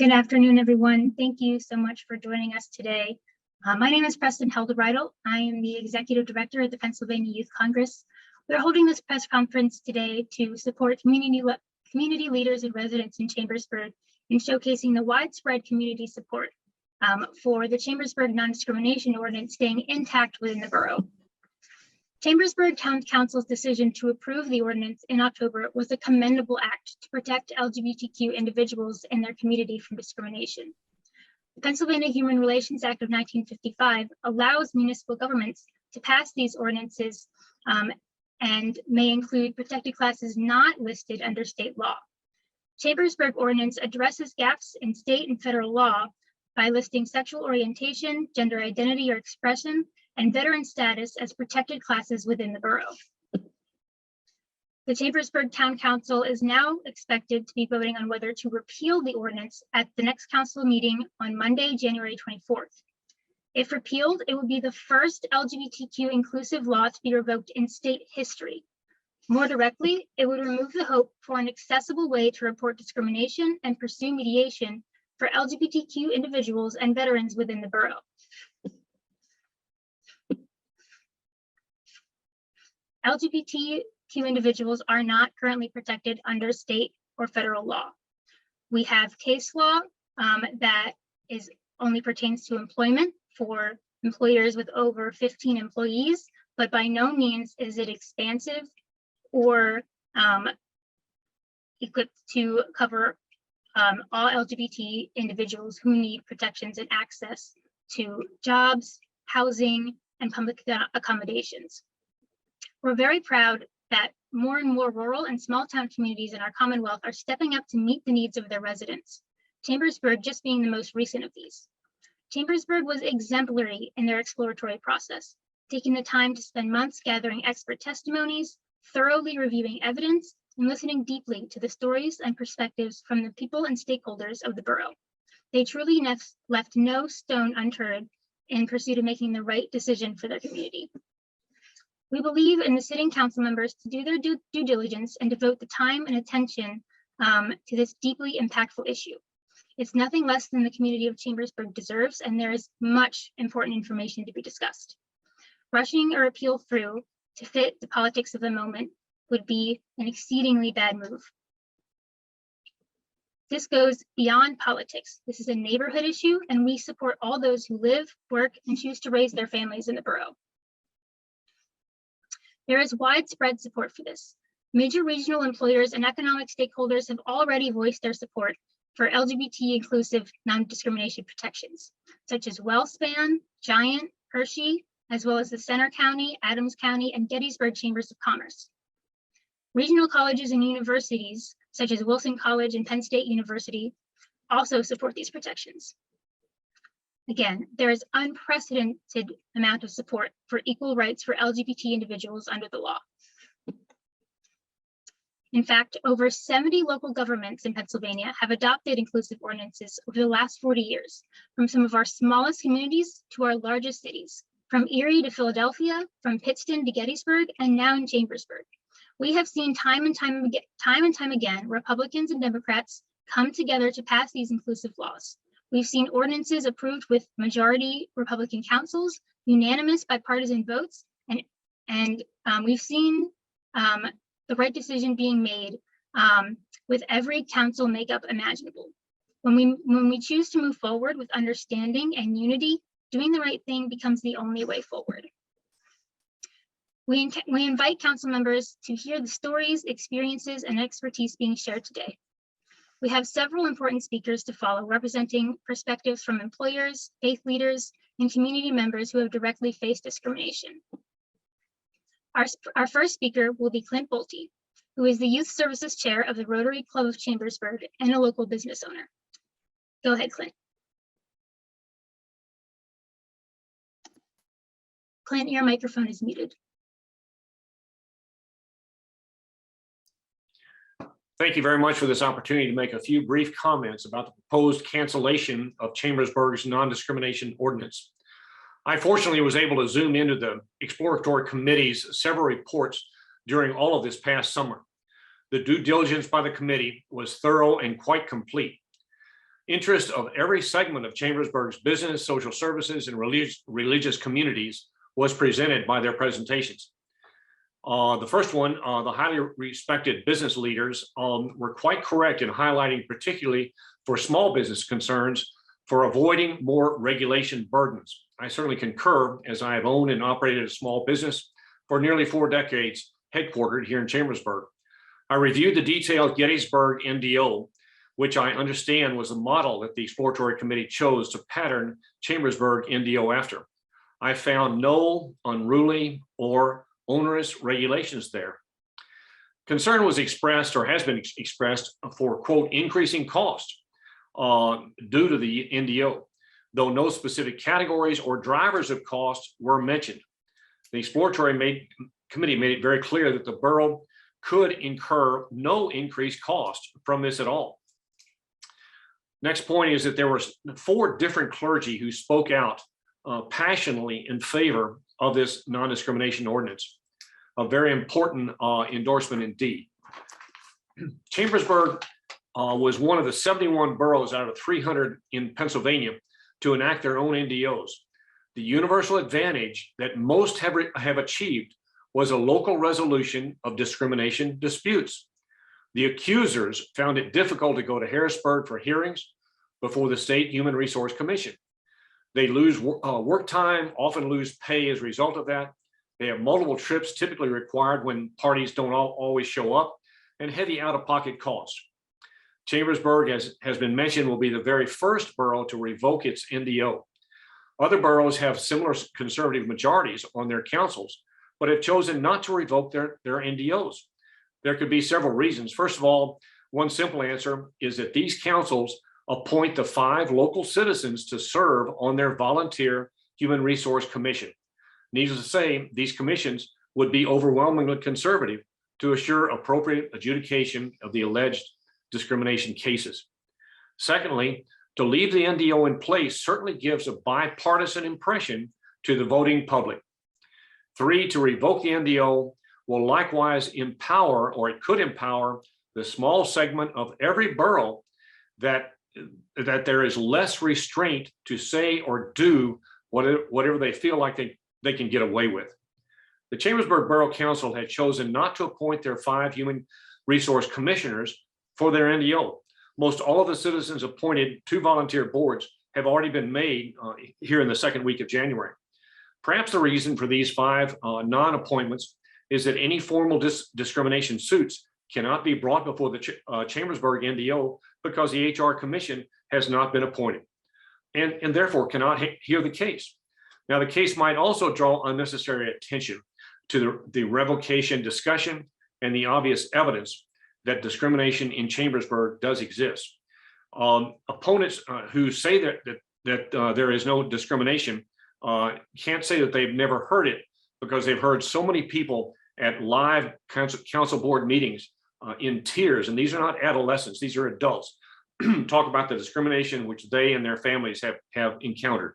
Good afternoon, everyone. Thank you so much for joining us today. My name is Preston Heldebreidel. I am the Executive Director at the Pennsylvania Youth Congress. We're holding this press conference today to support community leaders and residents in Chambersburg in showcasing the widespread community support for the Chambersburg Non-Discrimination Ordinance staying intact within the borough. Chambersburg Town Council's decision to approve the ordinance in October was a commendable act to protect LGBTQ individuals and their community from discrimination. The Pennsylvania Human Relations Act of 1955 allows municipal governments to pass these ordinances and may include protected classes not listed under state law. Chambersburg ordinance addresses gaps in state and federal law by listing sexual orientation, gender identity or expression, and veteran status as protected classes within the borough. The Chambersburg Town Council is now expected to be voting on whether to repeal the ordinance at the next council meeting on Monday, January 24th. If repealed, it would be the first LGBTQ inclusive law to be revoked in state history. More directly, it would remove the hope for an accessible way to report discrimination and pursue mediation for LGBTQ individuals and veterans within the borough. LGBTQ individuals are not currently protected under state or federal law. We have case law that only pertains to employment for employers with over 15 employees, but by no means is it expansive or equipped to cover all LGBT individuals who need protections and access to jobs, housing, and public accommodations. We're very proud that more and more rural and small town communities in our Commonwealth are stepping up to meet the needs of their residents, Chambersburg just being the most recent of these. Chambersburg was exemplary in their exploratory process, taking the time to spend months gathering expert testimonies, thoroughly reviewing evidence, and listening deeply to the stories and perspectives from the people and stakeholders of the borough. They truly left no stone unturned in pursuit of making the right decision for their community. We believe in the sitting council members to do their due diligence and devote the time and attention to this deeply impactful issue. It's nothing less than the community of Chambersburg deserves, and there is much important information to be discussed. Rushing a repeal through to fit the politics of the moment would be an exceedingly bad move. This goes beyond politics. This is a neighborhood issue, and we support all those who live, work, and choose to raise their families in the borough. There is widespread support for this. Major regional employers and economic stakeholders have already voiced their support for LGBT inclusive non-discrimination protections, such as WellSpan, Giant, Hershey, as well as the Center County, Adams County, and Gettysburg Chambers of Commerce. Regional colleges and universities, such as Wilson College and Penn State University, also support these protections. Again, there is unprecedented amount of support for equal rights for LGBT individuals under the law. In fact, over 70 local governments in Pennsylvania have adopted inclusive ordinances over the last 40 years, from some of our smallest communities to our largest cities, from Erie to Philadelphia, from Pittston to Gettysburg, and now in Chambersburg. We have seen time and time again, Republicans and Democrats come together to pass these inclusive laws. We've seen ordinances approved with majority Republican councils, unanimous bipartisan votes, and we've seen the right decision being made with every council makeup imaginable. When we choose to move forward with understanding and unity, doing the right thing becomes the only way forward. We invite council members to hear the stories, experiences, and expertise being shared today. We have several important speakers to follow, representing perspectives from employers, faith leaders, and community members who have directly faced discrimination. Our first speaker will be Clint Bolte, who is the Youth Services Chair of the Rotary Club of Chambersburg and a local business owner. Go ahead, Clint. Clint, your microphone is muted. Thank you very much for this opportunity to make a few brief comments about the proposed cancellation of Chambersburg's non-discrimination ordinance. I fortunately was able to zoom into the exploratory committee's several reports during all of this past summer. The due diligence by the committee was thorough and quite complete. Interest of every segment of Chambersburg's business, social services, and religious communities was presented by their presentations. The first one, the highly respected business leaders were quite correct in highlighting, particularly for small business concerns, for avoiding more regulation burdens. I certainly concur, as I have owned and operated a small business for nearly 4 decades, headquartered here in Chambersburg. I reviewed the detailed Gettysburg NDO, which I understand was a model that the exploratory committee chose to pattern Chambersburg NDO after. I found no unruly or onerous regulations there. Concern was expressed, or has been expressed, for, quote, increasing cost due to the NDO, though no specific categories or drivers of cost were mentioned. The exploratory committee made it very clear that the borough could incur no increased cost from this at all. Next point is that there were 4 different clergy who spoke out passionately in favor of this non-discrimination ordinance. A very important endorsement indeed. Chambersburg was one of the 71 boroughs out of 300 in Pennsylvania to enact their own NDOs. The universal advantage that most have achieved was a local resolution of discrimination disputes. The accusers found it difficult to go to Harrisburg for hearings before the State Human Resource Commission. They lose work time, often lose pay as a result of that. They have multiple trips typically required when parties don't always show up, and heavy out-of-pocket costs. Chambersburg, as has been mentioned, will be the very first borough to revoke its NDO. Other boroughs have similar conservative majorities on their councils, but have chosen not to revoke their NDOs. There could be several reasons. First of all, one simple answer is that these councils appoint the 5 local citizens to serve on their volunteer Human Resource Commission. Needless to say, these commissions would be overwhelmingly conservative to assure appropriate adjudication of the alleged discrimination cases. Secondly, to leave the NDO in place certainly gives a bipartisan impression to the voting public. 3, to revoke the NDO will likewise empower, or it could empower, the small segment of every borough that there is less restraint to say or do whatever they feel like they can get away with. The Chambersburg Borough Council had chosen not to appoint their 5 human resource commissioners for their NDO. Most all of the citizens appointed to volunteer boards have already been made here in the 2nd week of January. Perhaps the reason for these 5 non-appointments is that any formal discrimination suits cannot be brought before the Chambersburg NDO because the HR Commission has not been appointed and therefore cannot hear the case. Now, the case might also draw unnecessary attention to the revocation discussion and the obvious evidence that discrimination in Chambersburg does exist. Opponents who say that there is no discrimination can't say that they've never heard it, because they've heard so many people at live council board meetings in tears, and these are not adolescents, these are adults, talk about the discrimination which they and their families have encountered.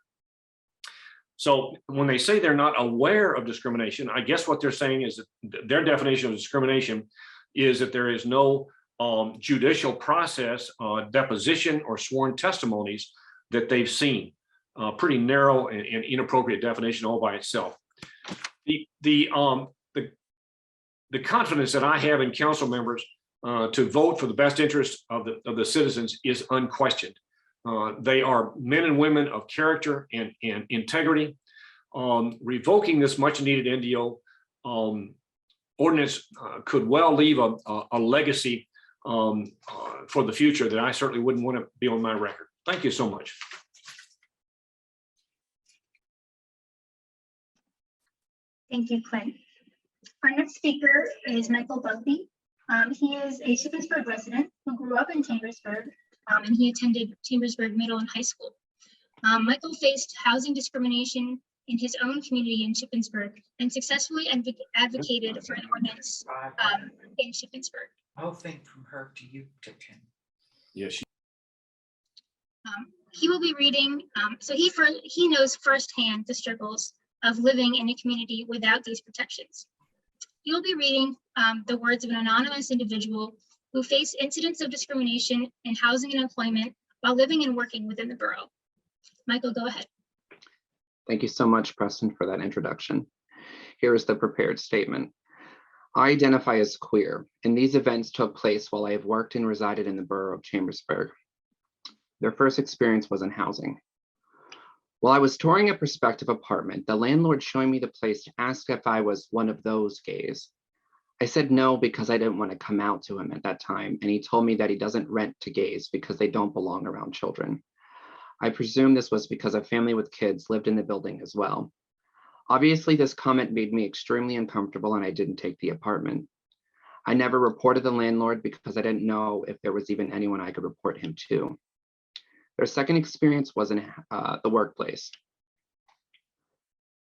So when they say they're not aware of discrimination, I guess what they're saying is that their definition of discrimination is that there is no judicial process, deposition, or sworn testimonies that they've seen. Pretty narrow and inappropriate definition all by itself. The confidence that I have in council members to vote for the best interest of the citizens is unquestioned. They are men and women of character and integrity. Revoking this much needed NDO ordinance could well leave a legacy for the future that I certainly wouldn't want to be on my record. Thank you so much. Thank you, Clint. Our next speaker is Michael Bugby. He is a Shippensburg resident who grew up in Chambersburg, and he attended Chambersburg Middle and High School. Michael faced housing discrimination in his own community in Shippensburg and successfully advocated for an ordinance in Shippensburg. Whole thing from her to you to Tim. Yes. He will be reading, so he knows firsthand the struggles of living in a community without these protections. He will be reading the words of an anonymous individual who faced incidents of discrimination in housing and employment while living and working within the borough. Michael, go ahead. Thank you so much, Preston, for that introduction. Here is the prepared statement. I identify as queer, and these events took place while I have worked and resided in the borough of Chambersburg. Their first experience was in housing. While I was touring a prospective apartment, the landlord showing me the place asked if I was one of those gays. I said no because I didn't want to come out to him at that time, and he told me that he doesn't rent to gays because they don't belong around children. I presume this was because a family with kids lived in the building as well. Obviously, this comment made me extremely uncomfortable and I didn't take the apartment. I never reported the landlord because I didn't know if there was even anyone I could report him to. Their second experience was in the workplace.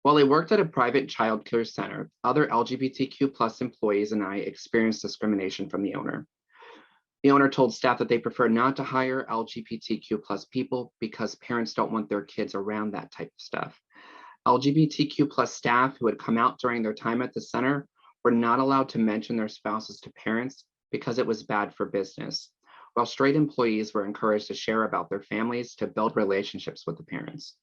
While I worked at a private child care center, other LGBTQ+ employees and I experienced discrimination from the owner. The owner told staff that they prefer not to hire LGBTQ+ people because parents don't want their kids around that type of stuff. LGBTQ+ staff who had come out during their time at the center were not allowed to mention their spouses to parents because it was bad for business, while straight employees were encouraged to share about their families to build relationships with the parents.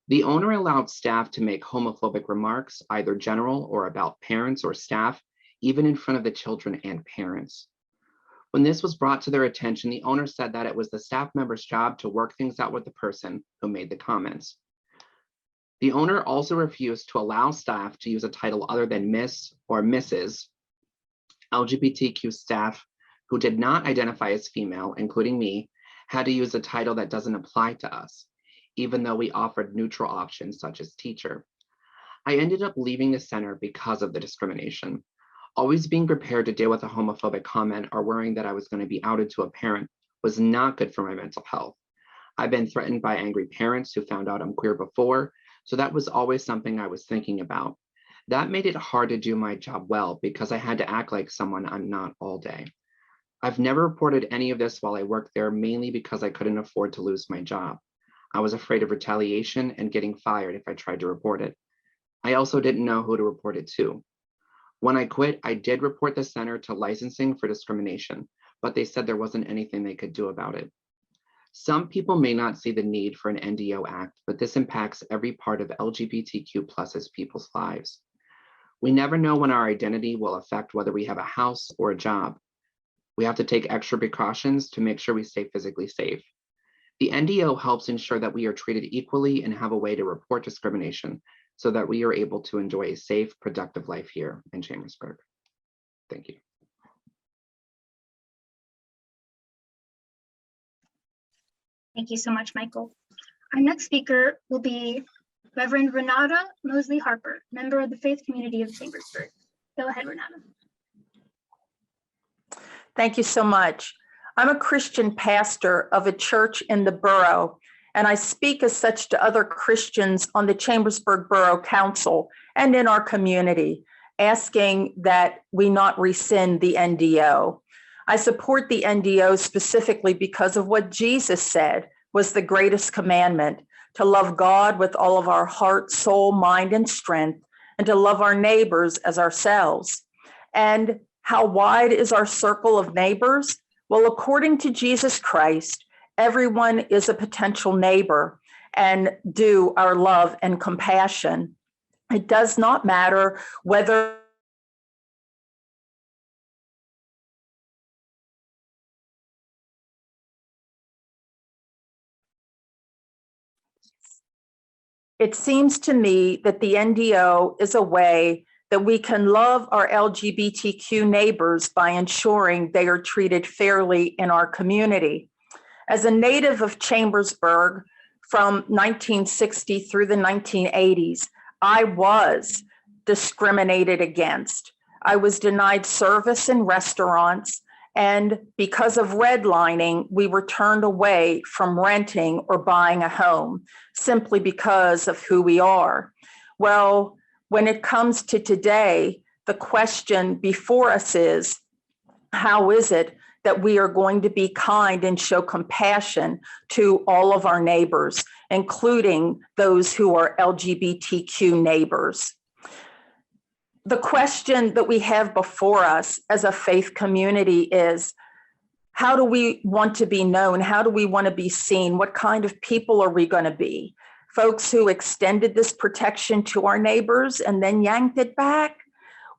The owner allowed staff to make homophobic remarks, either general or about parents or staff, even in front of the children and parents. When this was brought to their attention, the owner said that it was the staff member's job to work things out with the person who made the comments. The owner also refused to allow staff to use a title other than Miss or Mrs. LGBTQ staff who did not identify as female, including me, had to use a title that doesn't apply to us, even though we offered neutral options such as teacher. I ended up leaving the center because of the discrimination. Always being prepared to deal with a homophobic comment or worrying that I was going to be outed to a parent was not good for my mental health. I've been threatened by angry parents who found out I'm queer before, so that was always something I was thinking about. That made it hard to do my job well because I had to act like someone I'm not all day. I've never reported any of this while I worked there, mainly because I couldn't afford to lose my job. I was afraid of retaliation and getting fired if I tried to report it. I also didn't know who to report it to. When I quit, I did report the center to licensing for discrimination, but they said there wasn't anything they could do about it. Some people may not see the need for an NDO Act, but this impacts every part of LGBTQ+ people's lives. We never know when our identity will affect whether we have a house or a job. We have to take extra precautions to make sure we stay physically safe. The NDO helps ensure that we are treated equally and have a way to report discrimination so that we are able to enjoy a safe, productive life here in Chambersburg. Thank you. Thank you so much, Michael. Our next speaker will be Reverend Renata Mosley Harper, member of the faith community of Chambersburg. Go ahead, Renata. Thank you so much. I'm a Christian pastor of a church in the borough, and I speak as such to other Christians on the Chambersburg Borough Council and in our community, asking that we not rescind the NDO. I support the NDO specifically because of what Jesus said was the greatest commandment, to love God with all of our heart, soul, mind, and strength, and to love our neighbors as ourselves. And how wide is our circle of neighbors? Well, according to Jesus Christ, everyone is a potential neighbor and due our love and compassion. It does not matter whether it seems to me that the NDO is a way that we can love our LGBTQ neighbors by ensuring they are treated fairly in our community. As a native of Chambersburg from 1960 through the 1980s, I was discriminated against. I was denied service in restaurants, and because of redlining, we were turned away from renting or buying a home simply because of who we are. Well, when it comes to today, the question before us is, how is it that we are going to be kind and show compassion to all of our neighbors, including those who are LGBTQ neighbors? The question that we have before us as a faith community is, How do we want to be known? How do we want to be seen? What kind of people are we going to be? Folks who extended this protection to our neighbors and then yanked it back?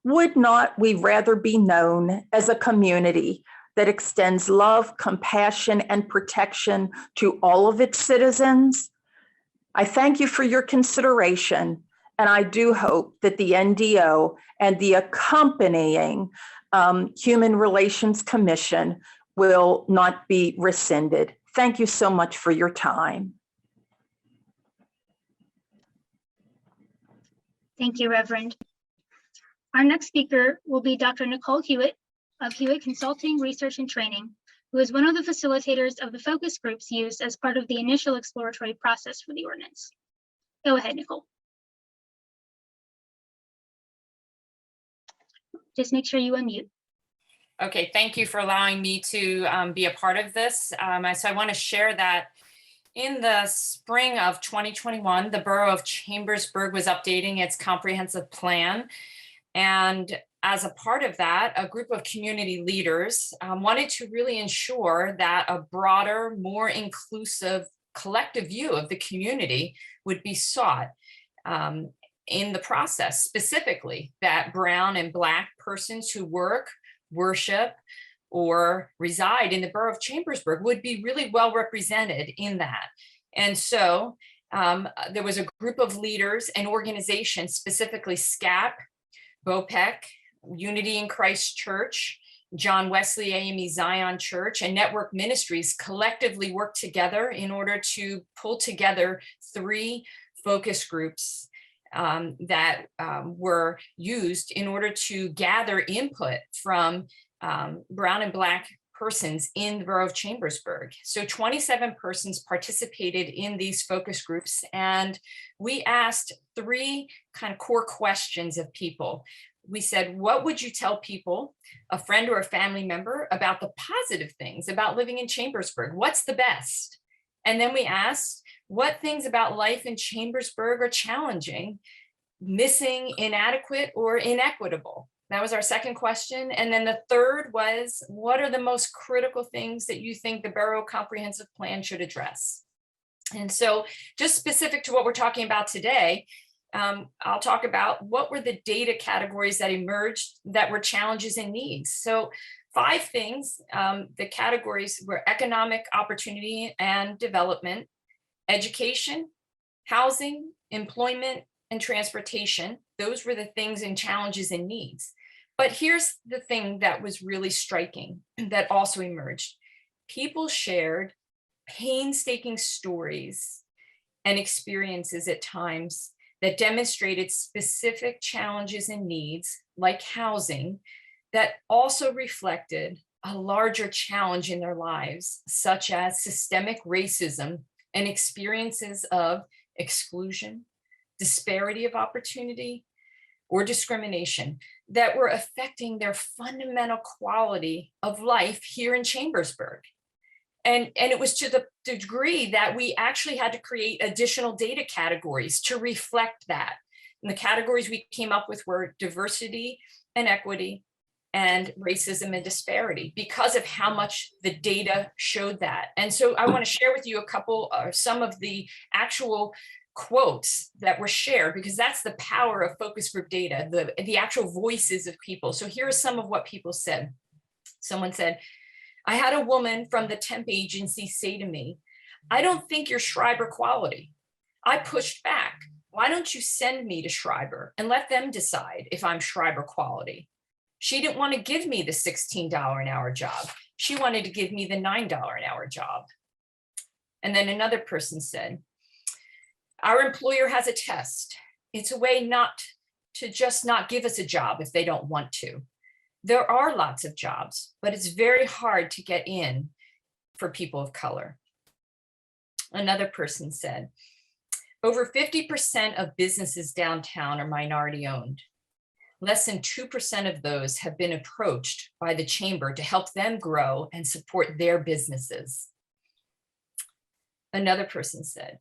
Would not we rather be known as a community that extends love, compassion, and protection to all of its citizens? I thank you for your consideration, and I do hope that the NDO and the accompanying Human Relations Commission will not be rescinded. Thank you so much for your time. Thank you, Reverend. Our next speaker will be Dr. Nicole Hewitt of Hewitt Consulting, Research and Training, who is one of the facilitators of the focus groups used as part of the initial exploratory process for the ordinance. Go ahead, Nicole. Just make sure you unmute. Okay, thank you for allowing me to be a part of this. So I want to share that in the spring of 2021, the Borough of Chambersburg was updating its comprehensive plan. And as a part of that, a group of community leaders wanted to really ensure that a broader, more inclusive collective view of the community would be sought in the process, specifically that Brown and Black persons who work, worship, or reside in the Borough of Chambersburg would be really well represented in that. And so there was a group of leaders and organizations, specifically SCAP, BOPEC, Unity in Christ Church, John Wesley AME Zion Church, and Network Ministries collectively worked together in order to pull together 3 focus groups that were used in order to gather input from Brown and Black persons in the Borough of Chambersburg. So 27 persons participated in these focus groups, and we asked 3 kind of core questions of people. We said, what would you tell people, a friend or a family member, about the positive things about living in Chambersburg? What's the best? And then we asked, what things about life in Chambersburg are challenging, missing, inadequate, or inequitable? That was our second question. And then the third was, what are the most critical things that you think the Borough Comprehensive Plan should address? And so just specific to what we're talking about today, I'll talk about what were the data categories that emerged that were challenges and needs. So 5 things, the categories were economic opportunity and development, education, housing, employment, and transportation. Those were the things and challenges and needs. But here's the thing that was really striking that also emerged. People shared painstaking stories and experiences at times that demonstrated specific challenges and needs, like housing, that also reflected a larger challenge in their lives, such as systemic racism and experiences of exclusion, disparity of opportunity, or discrimination that were affecting their fundamental quality of life here in Chambersburg. And it was to the degree that we actually had to create additional data categories to reflect that. And the categories we came up with were diversity and equity and racism and disparity, because of how much the data showed that. And so I want to share with you a couple or some of the actual quotes that were shared, because that's the power of focus group data, the actual voices of people. So here are some of what people said. Someone said, I had a woman from the temp agency say to me, I don't think you're Schreiber quality. I pushed back. Why don't you send me to Schreiber and let them decide if I'm Schreiber quality? She didn't want to give me the $16 an hour job. She wanted to give me the $9 an hour job. And then another person said, our employer has a test. It's a way not to just not give us a job if they don't want to. There are lots of jobs, but it's very hard to get in for people of color. Another person said, over 50% of businesses downtown are minority owned. Less than 2% of those have been approached by the chamber to help them grow and support their businesses. Another person said,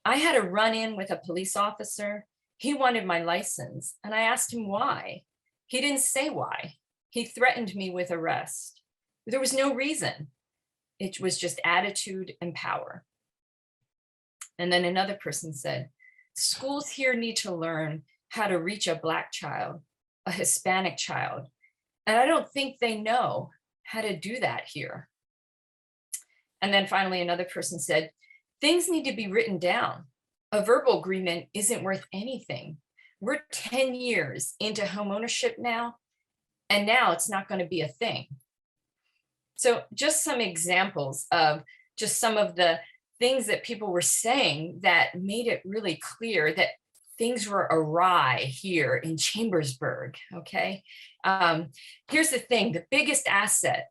I had a run-in with a police officer. He wanted my license, and I asked him why. He didn't say why. He threatened me with arrest. There was no reason. It was just attitude and power. And then another person said, schools here need to learn how to reach a Black child, a Hispanic child. And I don't think they know how to do that here. And then finally, another person said, things need to be written down. A verbal agreement isn't worth anything. We're 10 years into homeownership now, and now it's not going to be a thing. So just some examples of just some of the things that people were saying that made it really clear that things were awry here in Chambersburg, okay? Here's the thing, the biggest asset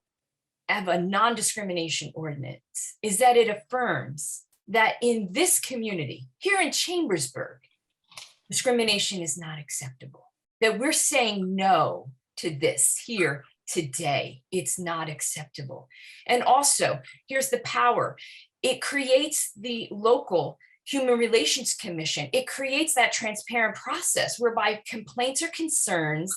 of a non-discrimination ordinance is that it affirms that in this community, here in Chambersburg, discrimination is not acceptable, that we're saying no to this here today. It's not acceptable. And also, here's the power. It creates the local Human Relations Commission. It creates that transparent process whereby complaints or concerns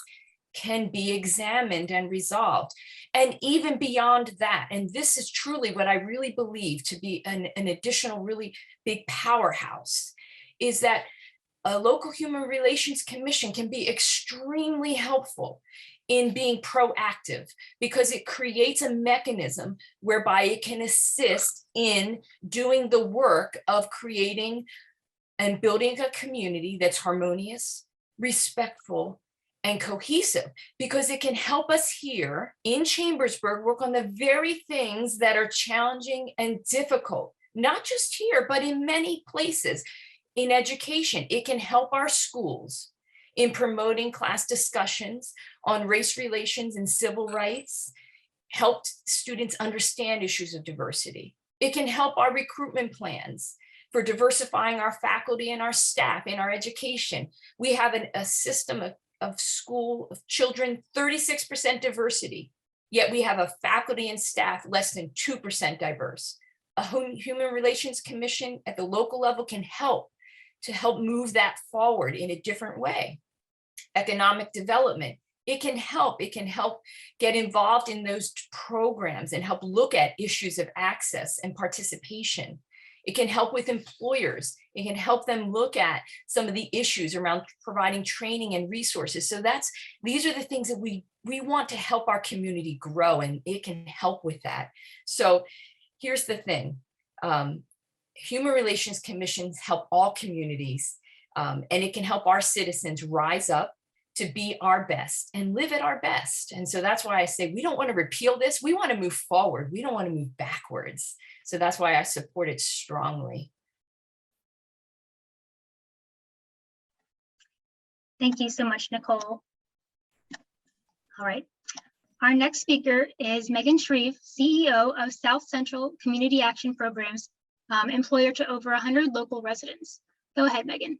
can be examined and resolved. And even beyond that, and this is truly what I really believe to be an additional really big powerhouse, is that a local Human Relations Commission can be extremely helpful in being proactive because it creates a mechanism whereby it can assist in doing the work of creating and building a community that's harmonious, respectful, and cohesive, because it can help us here in Chambersburg work on the very things that are challenging and difficult, not just here, but in many places. In education, it can help our schools in promoting class discussions on race relations and civil rights, help students understand issues of diversity. It can help our recruitment plans for diversifying our faculty and our staff in our education. We have a system of school of children, 36% diversity, yet we have a faculty and staff less than 2% diverse. A Human Relations Commission at the local level can help to help move that forward in a different way. Economic development, it can help get involved in those programs and help look at issues of access and participation. It can help with employers. It can help them look at some of the issues around providing training and resources. So these are the things that we want to help our community grow, and it can help with that. So here's the thing. Human Relations Commissions help all communities, and it can help our citizens rise up to be our best and live at our best. And so that's why I say we don't want to repeal this. We want to move forward. We don't want to move backwards. So that's why I support it strongly. Thank you so much, Nicole. All right. Our next speaker is Megan Shreve, CEO of South Central Community Action Programs, employer to over 100 local residents. Go ahead, Megan.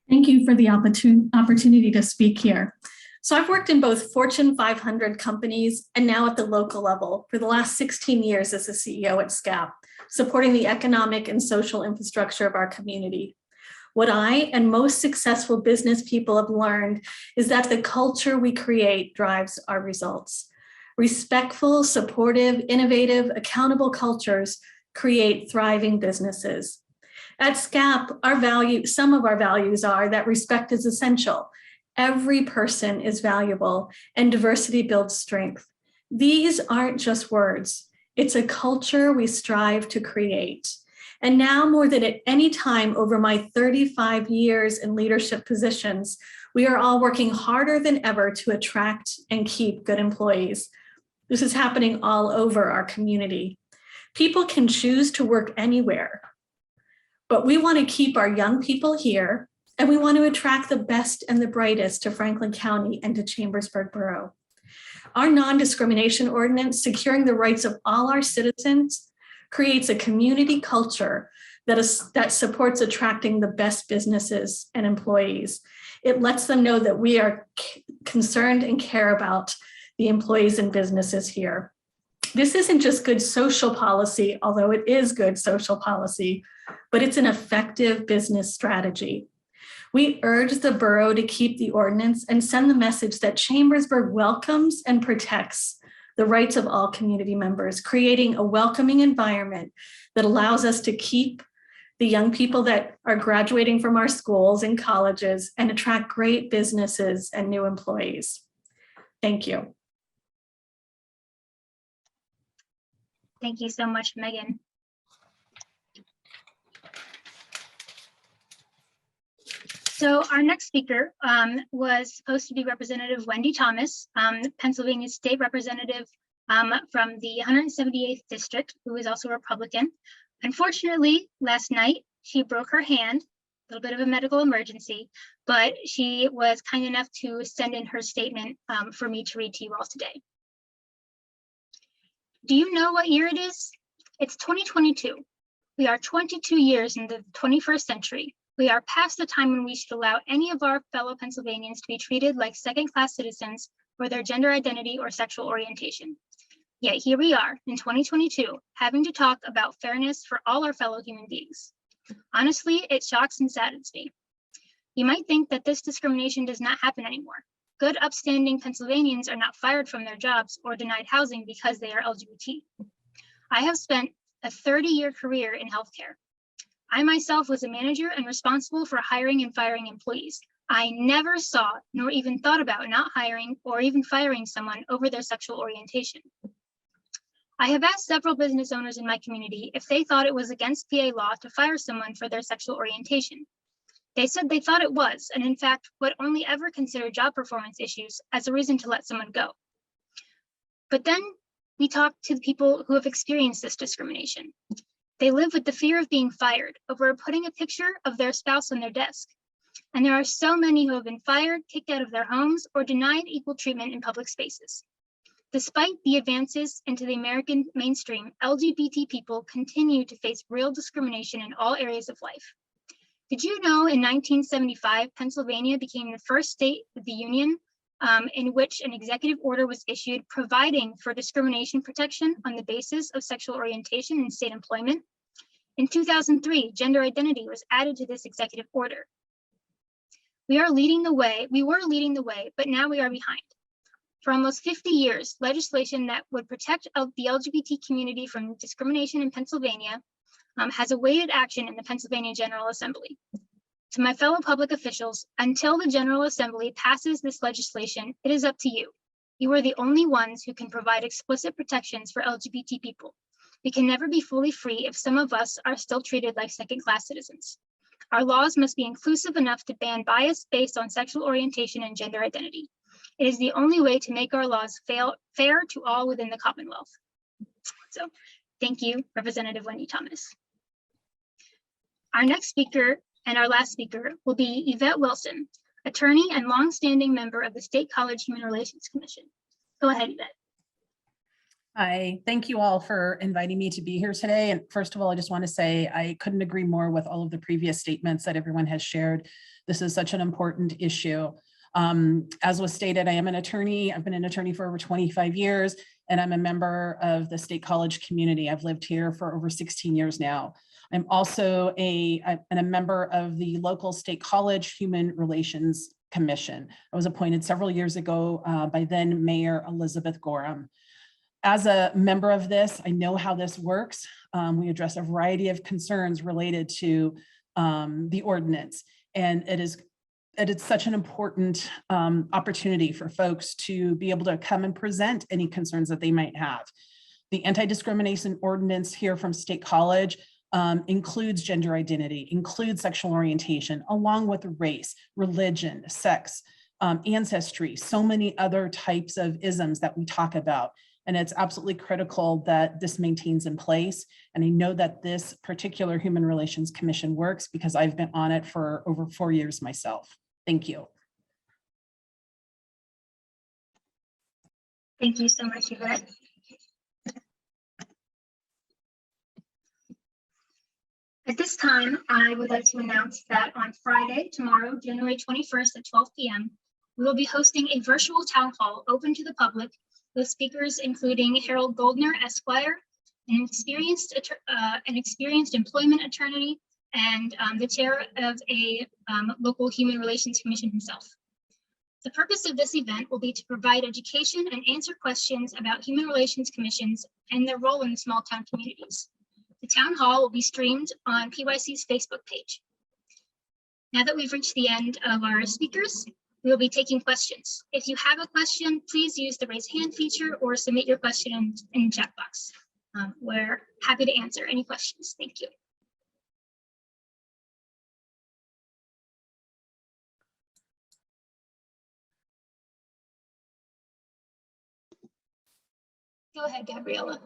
Thank you for the opportunity to speak here. So I've worked in both Fortune 500 companies and now at the local level for the last 16 years as a CEO at SCAP, supporting the economic and social infrastructure of our community. What I and most successful business people have learned is that the culture we create drives our results. Respectful, supportive, innovative, accountable cultures create thriving businesses. At SCAP, some of our values are that respect is essential. Every person is valuable and diversity builds strength. These aren't just words. It's a culture we strive to create. And now more than at any time over my 35 years in leadership positions, we are all working harder than ever to attract and keep good employees. This is happening all over our community. People can choose to work anywhere, but we want to keep our young people here, and we want to attract the best and the brightest to Franklin County and to Chambersburg Borough. Our non-discrimination ordinance, securing the rights of all our citizens, creates a community culture that supports attracting the best businesses and employees. It lets them know that we are concerned and care about the employees and businesses here. This isn't just good social policy, although it is good social policy, but it's an effective business strategy. We urge the borough to keep the ordinance and send the message that Chambersburg welcomes and protects the rights of all community members, creating a welcoming environment that allows us to keep the young people that are graduating from our schools and colleges and attract great businesses and new employees. Thank you. Thank you so much, Megan. So our next speaker was supposed to be Representative Wendy Thomas, Pennsylvania State Representative from the 178th District, who is also a Republican. Unfortunately, last night, she broke her hand, a little bit of a medical emergency, but she was kind enough to send in her statement for me to read to you all today. Do you know what year it is? It's 2022. We are 22 years in the 21st century. We are past the time when we should allow any of our fellow Pennsylvanians to be treated like second-class citizens for their gender identity or sexual orientation. Yet here we are in 2022, having to talk about fairness for all our fellow human beings. Honestly, it shocks and saddens me. You might think that this discrimination does not happen anymore. Good, upstanding Pennsylvanians are not fired from their jobs or denied housing because they are LGBT. I have spent a 30-year career in healthcare. I myself was a manager and responsible for hiring and firing employees. I never saw nor even thought about not hiring or even firing someone over their sexual orientation. I have asked several business owners in my community if they thought it was against PA law to fire someone for their sexual orientation. They said they thought it was, and in fact, would only ever consider job performance issues as a reason to let someone go. But then we talked to the people who have experienced this discrimination. They live with the fear of being fired over putting a picture of their spouse on their desk. And there are so many who have been fired, kicked out of their homes, or denied equal treatment in public spaces. Despite the advances into the American mainstream, LGBT people continue to face real discrimination in all areas of life. Did you know in 1975, Pennsylvania became the first state of the Union in which an executive order was issued providing for discrimination protection on the basis of sexual orientation in state employment? In 2003, gender identity was added to this executive order. We were leading the way, but now we are behind. For almost 50 years, legislation that would protect the LGBT community from discrimination in Pennsylvania has awaited action in the Pennsylvania General Assembly. To my fellow public officials, until the General Assembly passes this legislation, it is up to you. You are the only ones who can provide explicit protections for LGBT people. We can never be fully free if some of us are still treated like second-class citizens. Our laws must be inclusive enough to ban bias based on sexual orientation and gender identity. It is the only way to make our laws fair to all within the Commonwealth. So, thank you, Representative Wendy Thomas. Our next speaker and our last speaker will be Yvette Wilson, attorney and longstanding member of the State College Human Relations Commission. Go ahead, Yvette. Hi, thank you all for inviting me to be here today. And first of all, I just want to say I couldn't agree more with all of the previous statements that everyone has shared. This is such an important issue. As was stated, I am an attorney. I've been an attorney for over 25 years, and I'm a member of the State College community. I've lived here for over 16 years now. I'm also a member of the local State College Human Relations Commission. I was appointed several years ago by then Mayor Elizabeth Gorham. As a member of this, I know how this works. We address a variety of concerns related to the ordinance, and it is such an important opportunity for folks to be able to come and present any concerns that they might have. The anti-discrimination ordinance here from State College includes gender identity, includes sexual orientation, along with race, religion, sex, ancestry, so many other types of isms that we talk about. And it's absolutely critical that this maintains in place. And I know that this particular Human Relations Commission works because I've been on it for over 4 years myself. Thank you. Thank you so much, Yvette. At this time, I would like to announce that on Friday, tomorrow, January 21st at 12 p.m., we will be hosting a virtual town hall open to the public with speakers including Harold Goldner, Esquire, an experienced employment attorney, and the chair of a local human relations commission himself. The purpose of this event will be to provide education and answer questions about human relations commissions and their role in small town communities. The town hall will be streamed on PYC's Facebook page. Now that we've reached the end of our speakers, we will be taking questions. If you have a question, please use the raise hand feature or submit your question in the chat box. We're happy to answer any questions. Thank you. Go ahead, Gabriella.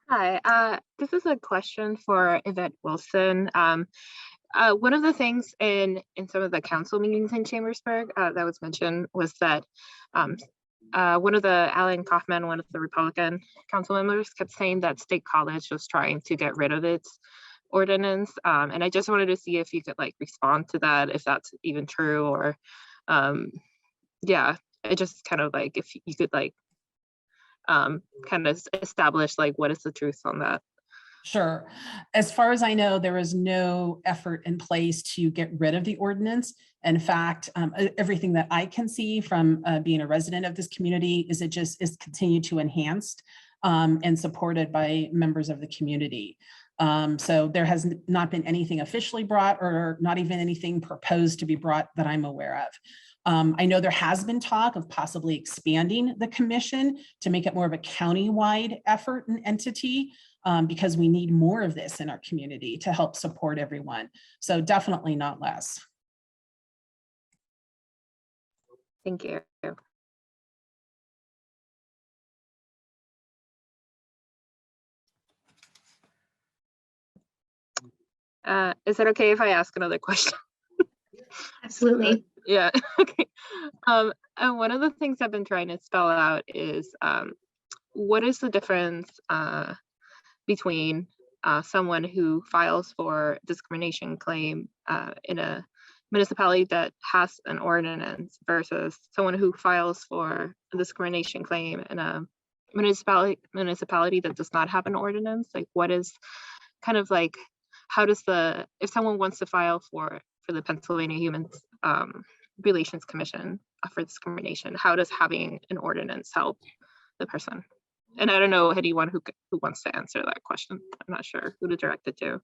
Hi, this is a question for Yvette Wilson. One of the things in some of the council meetings in Chambersburg that was mentioned was that one of the Alan Kaufman, one of the Republican council members, kept saying that State College was trying to get rid of its ordinance. And I just wanted to see if you could like respond to that, if that's even true, or yeah, it just kind of like if you could like kind of establish like what is the truth on that. Sure. As far as I know, there is no effort in place to get rid of the ordinance. In fact, everything that I can see from being a resident of this community is it just is continued to enhanced and supported by members of the community. So there has not been anything officially brought or not even anything proposed to be brought that I'm aware of. I know there has been talk of possibly expanding the commission to make it more of a county-wide effort and entity because we need more of this in our community to help support everyone. So definitely not less. Thank you. Is it okay if I ask another question? Absolutely. Yeah, okay. And one of the things I've been trying to spell out is what is the difference between someone who files for discrimination claim in a municipality that has an ordinance versus someone who files for a discrimination claim in a municipality that does not have an ordinance? Like what is kind of like, how does if someone wants to file for the Pennsylvania Human Relations Commission for discrimination, how does having an ordinance help the person? And I don't know anyone who wants to answer that question. I'm not sure who to direct it to.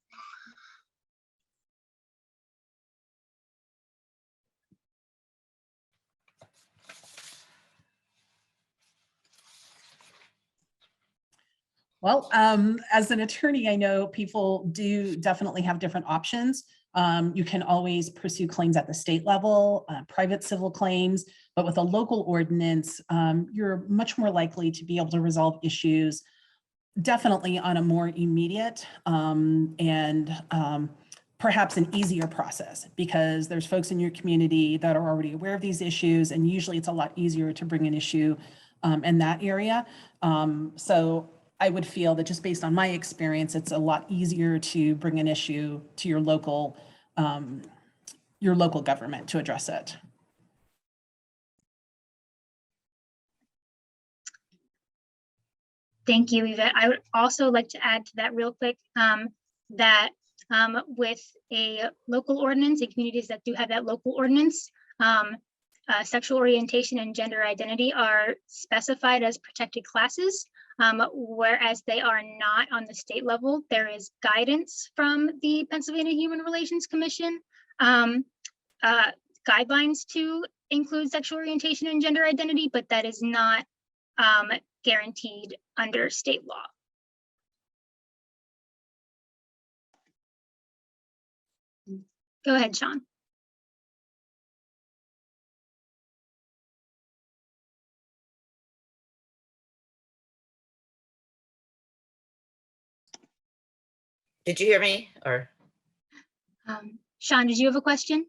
Well, as an attorney, I know people do definitely have different options. You can always pursue claims at the state level, private civil claims, but with a local ordinance, you're much more likely to be able to resolve issues definitely on a more immediate and perhaps an easier process, because there's folks in your community that are already aware of these issues, and usually it's a lot easier to bring an issue in that area. So I would feel that just based on my experience, it's a lot easier to bring an issue to your local government to address it. Thank you, Yvette. I would also like to add to that real quick that with a local ordinance, in communities that do have that local ordinance, sexual orientation and gender identity are specified as protected classes, whereas they are not on the state level. There is guidance from the Pennsylvania Human Relations Commission, guidelines to include sexual orientation and gender identity, but that is not guaranteed under state law. Go ahead, Sean. Did you hear me or? Sean, did you have a question?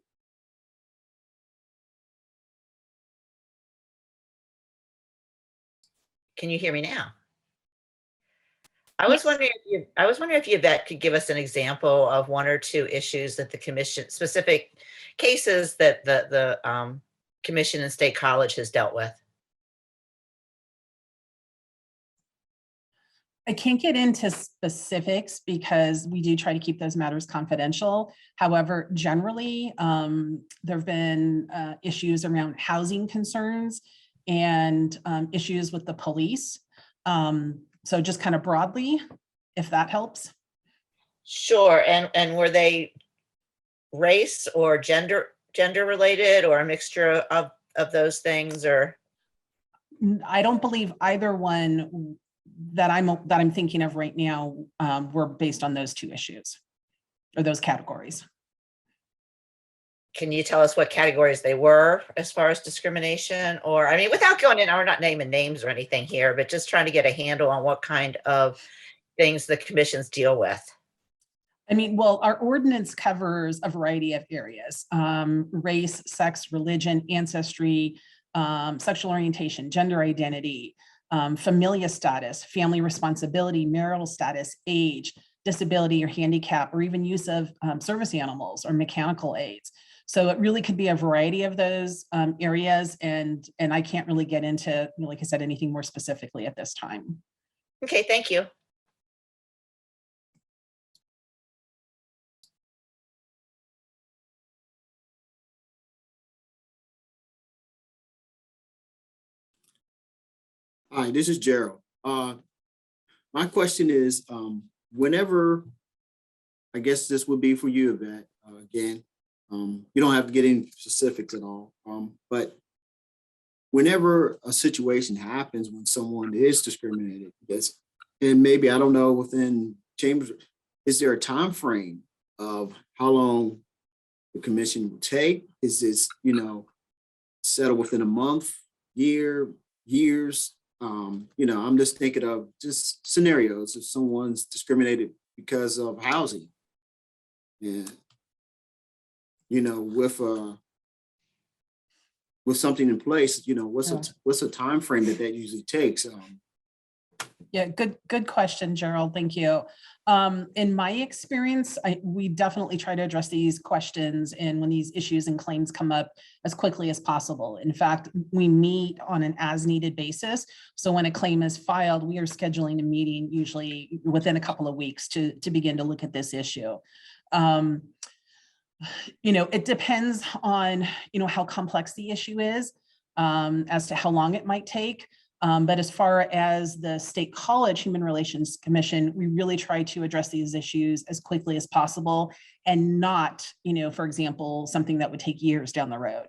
Can you hear me now? I was wondering if Yvette could give us an example of one or two issues that the commission, specific cases that the commission and State College has dealt with. I can't get into specifics because we do try to keep those matters confidential. However, generally, there have been issues around housing concerns and issues with the police. So just kind of broadly, if that helps. Sure. And were they race or gender related, or a mixture of those things, or? I don't believe either one that I'm thinking of right now were based on those two issues or those categories. Can you tell us what categories they were as far as discrimination? Or, I mean, without going in, we're not naming names or anything here, but just trying to get a handle on what kind of things the commissions deal with. I mean, well, our ordinance covers a variety of areas: race, sex, religion, ancestry, sexual orientation, gender identity, familial status, family responsibility, marital status, age, disability or handicap, or even use of service animals or mechanical aids. So it really could be a variety of those areas, and I can't really get into, like I said, anything more specifically at this time. Okay, thank you. Hi, this is Gerald. My question is, whenever, I guess this would be for you, Yvette, again, you don't have to get into specifics at all, but whenever a situation happens when someone is discriminated against, and maybe, I don't know, within Chambers, is there a time frame of how long the commission will take? Is this, settled within a month, years? I'm just thinking of just scenarios if someone's discriminated because of housing. And, with something in place, what's a time frame that usually takes? Yeah, good question, Gerald. Thank you. In my experience, we definitely try to address these questions and when these issues and claims come up as quickly as possible. In fact, we meet on an as needed basis. So when a claim is filed, we are scheduling a meeting usually within a couple of weeks to begin to look at this issue. It depends on, how complex the issue is, as to how long it might take. But as far as the State College Human Relations Commission, we really try to address these issues as quickly as possible and not, for example, something that would take years down the road.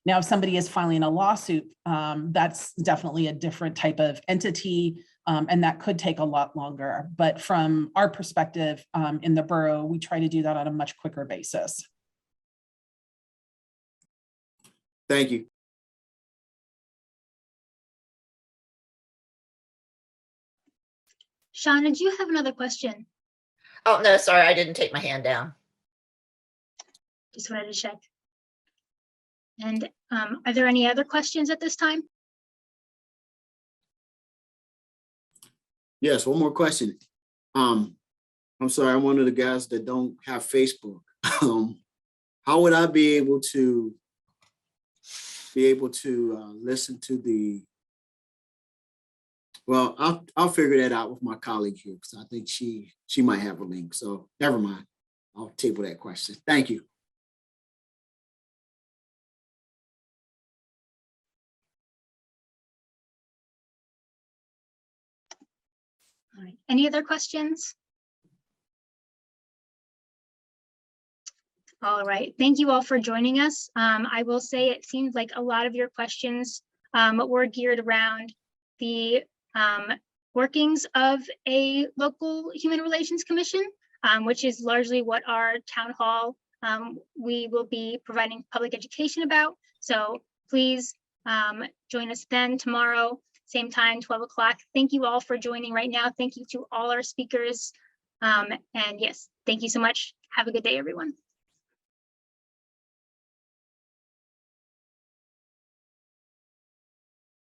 Now, if somebody is filing a lawsuit, that's definitely a different type of entity, and that could take a lot longer. But from our perspective in the borough, we try to do that on a much quicker basis. Thank you. Shauna, did you have another question? Oh, no, sorry, I didn't take my hand down. Just wanted to check. And are there any other questions at this time? Yes, one more question. I'm sorry, I'm one of the guys that don't have Facebook. How would I be able to listen to the, well, I'll figure that out with my colleague here because I think she might have a link. So never mind. I'll table that question. Thank you. All right. Any other questions? All right. Thank you all for joining us. I will say it seems like a lot of your questions were geared around the workings of a local human relations commission, which is largely what our town hall we will be providing public education about. So please join us then tomorrow, same time, 12 o'clock. Thank you all for joining right now. Thank you to all our speakers. And yes, thank you so much. Have a good day, everyone.